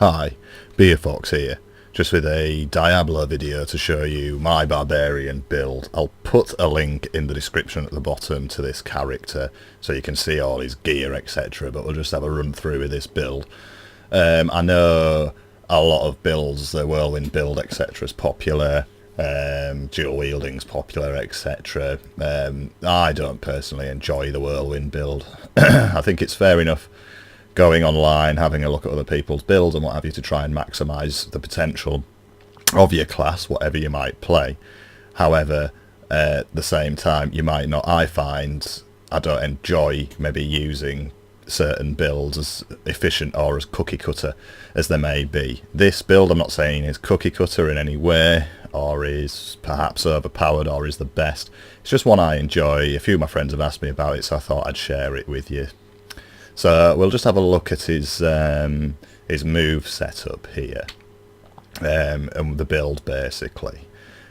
Hi, Beer Fox here, just with a Diablo video to show you my Barbarian build. I'll put a link in the description at the bottom to this character so you can see all his gear, etc, but we'll just have a run through with this build. I know a lot of builds, the whirlwind build, etc, is popular, dual wielding's popular, etc. I don't personally enjoy the whirlwind build. I think it's fair enough going online, having a look at other people's builds and what have you to try and maximise the potential of your class, whatever you might play. However, at the same time, you might not. I find I don't enjoy maybe using certain builds as efficient or as cookie cutter as they may be. This build, I'm not saying is cookie cutter in any way or is perhaps overpowered or is the best. It's just one I enjoy. A few of my friends have asked me about it, so I thought I'd share it with you. So we'll just have a look at his move setup here, and the build basically.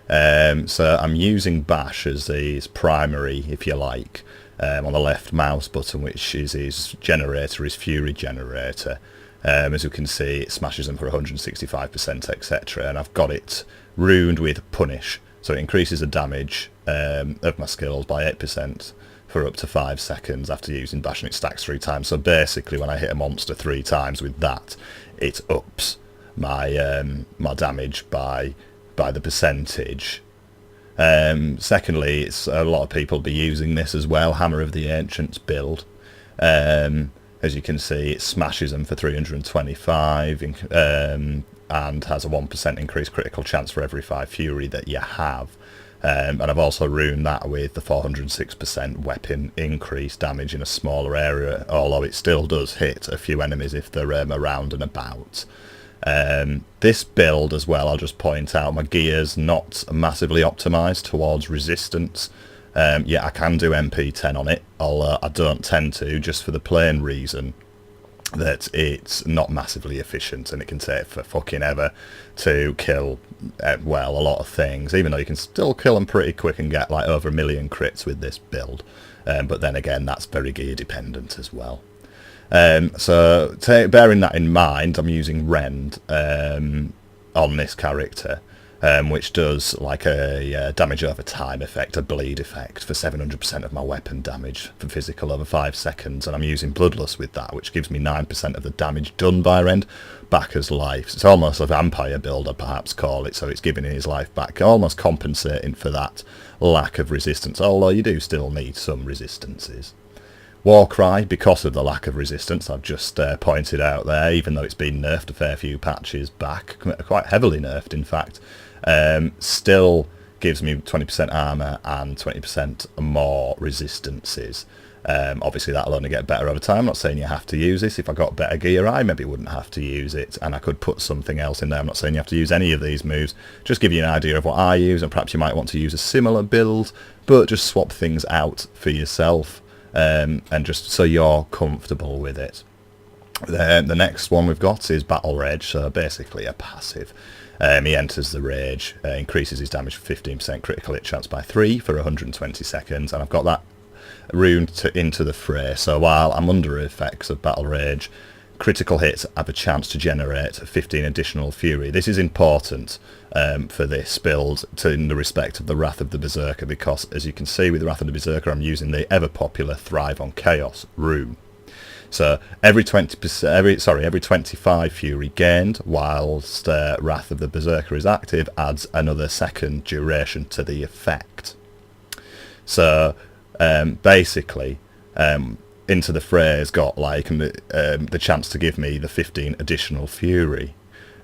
So I'm using Bash as his primary, if you like, on the left mouse button, which is his generator, his Fury generator. As you can see, it smashes them for 165%, etc. And I've got it runed with Punish, so it increases the damage of my skills by 8%. For up to 5 seconds after using Bash, and it stacks 3 times. So basically when I hit a monster 3 times with that, it ups my my damage by the percentage. Secondly, it's a lot of people be using this as well, Hammer of the Ancients build. As you can see, it smashes them for 325 and has a 1% increased critical chance for every 5 Fury that you have. And I've also ruined that with the 406% weapon increase damage in a smaller area, although it still does hit a few enemies if they're around and about. This build as well, I'll just point out, my gear's not massively optimised towards resistance. Yeah, I can do MP10 on it, although I don't tend to, just for the plain reason that it's not massively efficient and it can take for fucking ever to kill, well, a lot of things, even though you can still kill them pretty quick and get like over 1 million crits with this build. But then again, that's very gear dependent as well. So bearing that in mind, I'm using Rend on this character, which does like a damage over time effect, a bleed effect for 700% of my weapon damage for physical over 5 seconds, and I'm using Bloodlust with that, which gives me 9% of the damage done by Rend back as life. It's almost a vampire build, I'd perhaps call it, so it's giving his life back, almost compensating for that lack of resistance, although you do still need some resistances. Warcry, because of the lack of resistance, I've just pointed out there, even though it's been nerfed a fair few patches back, quite heavily nerfed in fact, still gives me 20% armour and 20% more resistances. Obviously that'll only get better over time. I'm not saying you have to use this. If I got better gear, I maybe wouldn't have to use it, and I could put something else in there. I'm not saying you have to use any of these moves, just give you an idea of what I use, and perhaps you might want to use a similar build, but just swap things out for yourself, and just so you're comfortable with it. Then the next one we've got is Battle Rage, so basically a passive. He enters the rage, increases his damage for 15% critical hit chance by 3 for 120 seconds, and I've got that runed into the fray, so while I'm under effects of Battle Rage, critical hits have a chance to generate 15 additional Fury. This is important for this build in the respect of the Wrath of the Berserker, because as you can see with the Wrath of the Berserker, I'm using the ever popular Thrive on Chaos rune. So every 25 Fury gained whilst Wrath of the Berserker is active adds another second duration to the effect. So basically, Into the Fray has got like the chance to give me the 15 additional Fury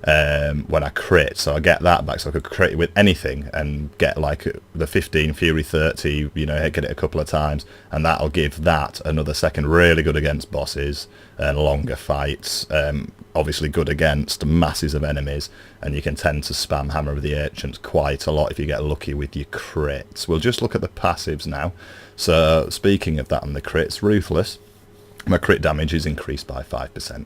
when I crit, so I get that back, so I could crit with anything and get like the 15 Fury 30, you know, get it a couple of times, and that'll give that another second. Really good against bosses and longer fights, obviously good against masses of enemies, and you can tend to spam Hammer of the Ancients quite a lot if you get lucky with your crits. We'll just look at the passives now. So speaking of that and the crits, Ruthless, my crit damage is increased by 5%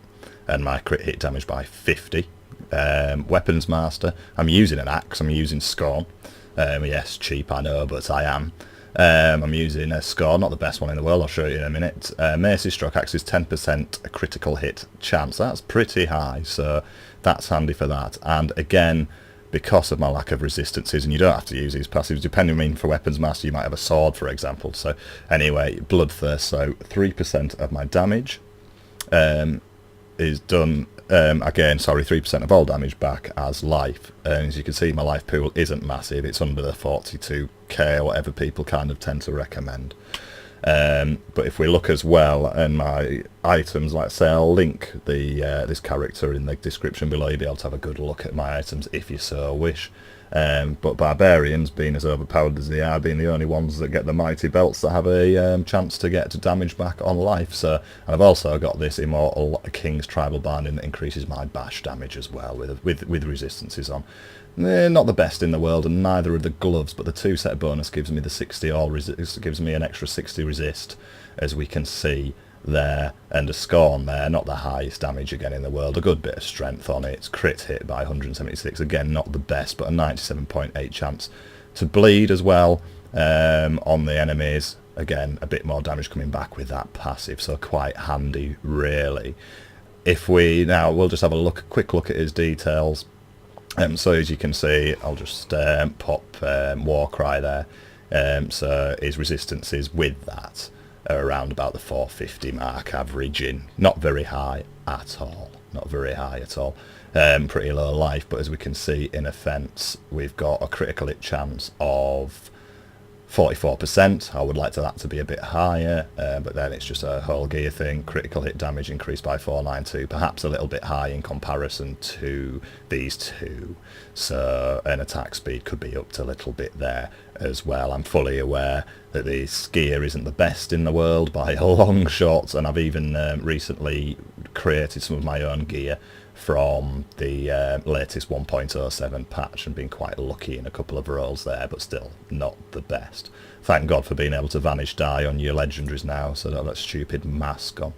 and my crit hit damage by 50. Weapons Master, I'm using an axe, I'm using Scorn. Yes, cheap, I know, but I am. I'm using a score, not the best one in the world, I'll show you in a minute. Mace's stroke axe is 10% critical hit chance. That's pretty high, so that's handy for that. And again, because of my lack of resistances, and you don't have to use these passives, depending, I mean, for weapons master you might have a sword, for example. So anyway, bloodthirst, so 3% of my damage is done, again, sorry, 3% of all damage back as life. And as you can see, my life pool isn't massive, it's under the 42k or whatever people kind of tend to recommend. But if we look as well, and my items, like I say, I'll link the this character in the description below. You'll be able to have a good look at my items if you so wish. But barbarians, being as overpowered as they are, being the only ones that get the mighty belts that have a chance to get damage back on life. So, and I've also got this immortal King's tribal binding that increases my bash damage as well with resistances on. Not the best in the world, and neither are the gloves, but the 2-set bonus gives me the 60 all resist, gives me an extra 60 resist, as we can see there, and a scorn there, not the highest damage again in the world, a good bit of strength on it. It's crit hit by 176, again not the best, but a 97.8 chance to bleed as well on the enemies. Again, a bit more damage coming back with that passive, so quite handy really. If we now, we'll just have a quick look at his details. So as you can see, I'll just pop Warcry there. So his resistances with that are around about the 450 mark, averaging not very high at all. Not very high at all. Pretty low life, but as we can see in offense, we've got a critical hit chance of 44%. I would like that to be a bit higher, but then it's just a whole gear thing. Critical hit damage increased by 492, perhaps a little bit high in comparison to these two. So an attack speed could be up to a little bit there as well. I'm fully aware that this gear isn't the best in the world by a long shot, and I've even recently created some of my own gear from the latest 1.07 patch and been quite lucky in a couple of rolls there, but still not the best. Thank God for being able to vanish die on your legendaries now, so that stupid mask on.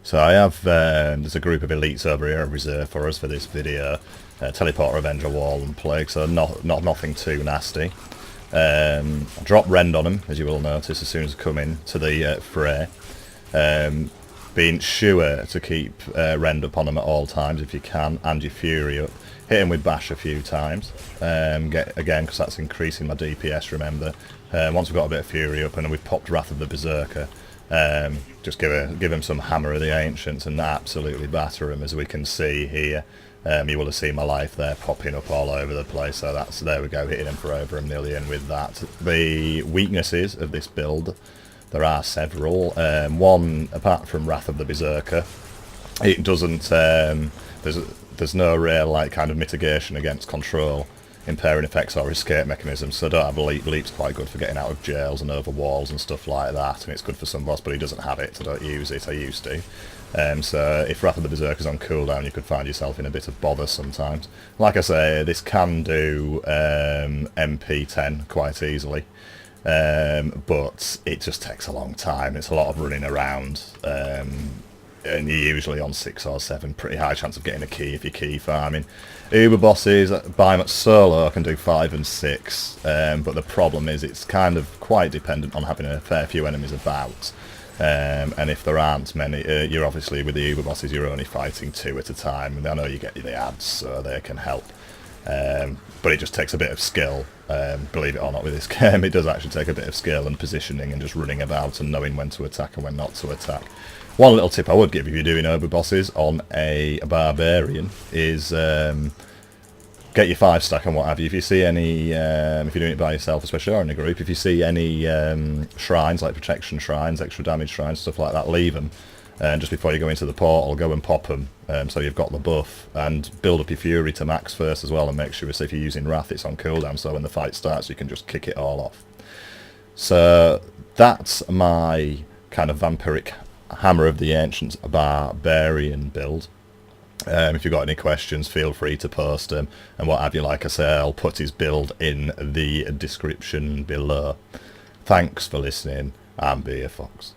So I have, there's a group of elites over here reserved for us for this video. Teleporter, Avenger, Wall and Plague, so nothing too nasty. Drop Rend on them, as you will notice as soon as I come in to the fray. Being sure to keep Rend upon them at all times if you can, and your Fury up. Hit him with Bash a few times, again, because that's increasing my DPS, remember. Once we've got a bit of Fury up and we've popped Wrath of the Berserker, just give him some Hammer of the Ancients and absolutely batter him, as we can see here. You will have seen my life there popping up all over the place, so that's, there we go, hitting him for over 1 million with that. The weaknesses of this build, there are several. One, apart from Wrath of the Berserker, it doesn't, there's no real kind of mitigation against control, impairing effects or escape mechanisms, so don't have Leech. Leech's quite good for getting out of jails and over walls and stuff like that, and it's good for some boss, but he doesn't have it, so don't use it. I used to. So if Wrath of the Berserker's on cooldown, you could find yourself in a bit of bother sometimes. Like I say, this can do MP10 quite easily. But it just takes a long time. It's a lot of running around, and you're usually on 6 or 7. Pretty high chance of getting a key if you're key farming. Uber bosses by much solo can do 5 and 6, but the problem is it's kind of quite dependent on having a fair few enemies about. And if there aren't many, you're obviously with the Uber bosses you're only fighting 2 at a time, and I know you get the ads, so they can help. But it just takes a bit of skill, believe it or not, with this game. It does actually take a bit of skill and positioning and just running about and knowing when to attack and when not to attack. One little tip I would give if you're doing Uber bosses on a Barbarian is get your 5-stack and what have you. If you see any, if you're doing it by yourself especially, or in a group, if you see any shrines, like protection shrines, extra damage shrines, stuff like that, leave them. And just before you go into the portal, go and pop them, so you've got the buff, and build up your Fury to max first as well, and make sure, so if you're using Wrath, it's on cooldown, so when the fight starts you can just kick it all off. So that's my kind of vampiric Hammer of the Ancients Barbarian build. If you've got any questions, feel free to post them, and what have you. Like I say, I'll put his build in the description below. Thanks for listening, and be a fox.